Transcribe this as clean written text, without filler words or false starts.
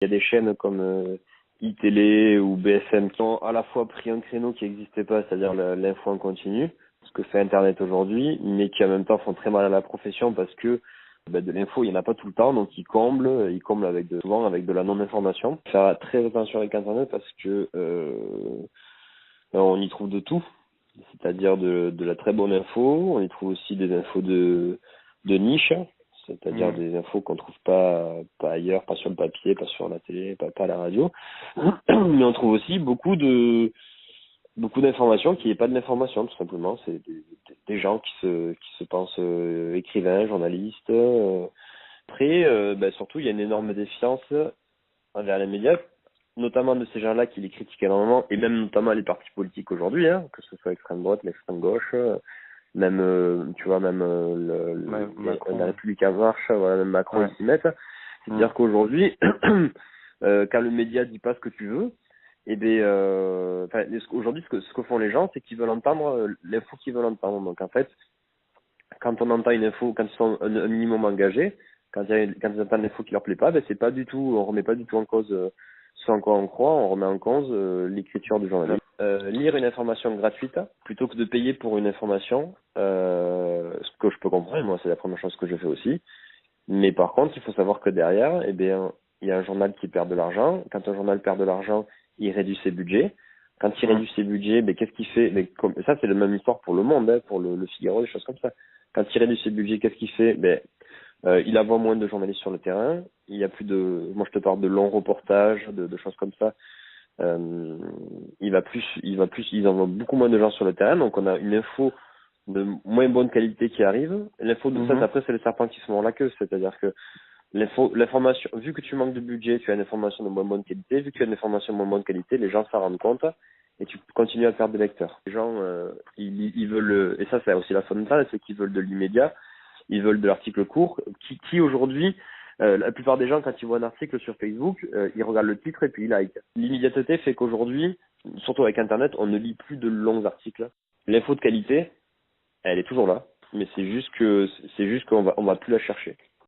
Il y a des chaînes comme iTélé ou BFM qui ont à la fois pris un créneau qui n'existait pas, c'est-à-dire l'info en continu, ce que fait Internet aujourd'hui, mais qui en même temps font très mal à la profession parce que de l'info, il n'y en a pas tout le temps, donc ils comblent souvent avec de la non-information. Faire très attention avec Internet parce que on y trouve de tout, c'est-à-dire de la très bonne info, on y trouve aussi des infos de niche, c'est-à-dire des infos qu'on trouve pas ailleurs, pas sur le papier, pas sur la télé, pas à la radio. Mais on trouve aussi beaucoup d'informations qui n'est pas de l'information, tout simplement. C'est des gens qui se pensent écrivains, journalistes. Après, surtout, il y a une énorme défiance envers les médias, notamment de ces gens-là qui les critiquent énormément, et même notamment les partis politiques aujourd'hui, que ce soit l'extrême droite, l'extrême gauche, même tu vois, même la République en marche, voilà, même Macron ils s'y mettent. C'est-à-dire qu'aujourd'hui, quand le média dit pas ce que tu veux, et aujourd'hui ce que font les gens, c'est qu'ils veulent entendre l'info qu'ils veulent entendre. Donc en fait, quand on entend une info, quand ils sont un minimum engagés, quand ils entendent une info qui leur plaît pas, c'est pas du tout, on remet pas du tout en cause ce en quoi on croit, on remet en cause l'écriture du journaliste. Lire une information gratuite plutôt que de payer pour une information, ce que je peux comprendre, et moi c'est la première chose que je fais aussi. Mais par contre, il faut savoir que derrière, il y a un journal qui perd de l'argent. Quand un journal perd de l'argent, il réduit ses budgets. Quand il réduit ses budgets, qu'est-ce qu'il fait? Ça, c'est la même histoire pour Le Monde, pour le Figaro, des choses comme ça. Quand il réduit ses budgets, qu'est-ce qu'il fait? Il envoie moins de journalistes sur le terrain. Il y a plus de, moi je te parle de longs reportages, de choses comme ça. Ils envoient beaucoup moins de gens sur le terrain. Donc on a une info de moins bonne qualité qui arrive. L'info de ça, après, c'est le serpent qui se mord la queue. C'est-à-dire que l'information, vu que tu manques de budget, tu as une information de moins bonne qualité. Vu que tu as une information de moins bonne qualité, les gens s'en rendent compte et tu continues à perdre des lecteurs. Les gens, ils veulent, et ça, c'est aussi la fondamentale, c'est qu'ils veulent de l'immédiat. Ils veulent de l'article court. Qui aujourd'hui, la plupart des gens, quand ils voient un article sur Facebook, ils regardent le titre et puis ils like. L'immédiateté fait qu'aujourd'hui, surtout avec Internet, on ne lit plus de longs articles. L'info de qualité, elle est toujours là, mais c'est juste qu'on va plus la chercher.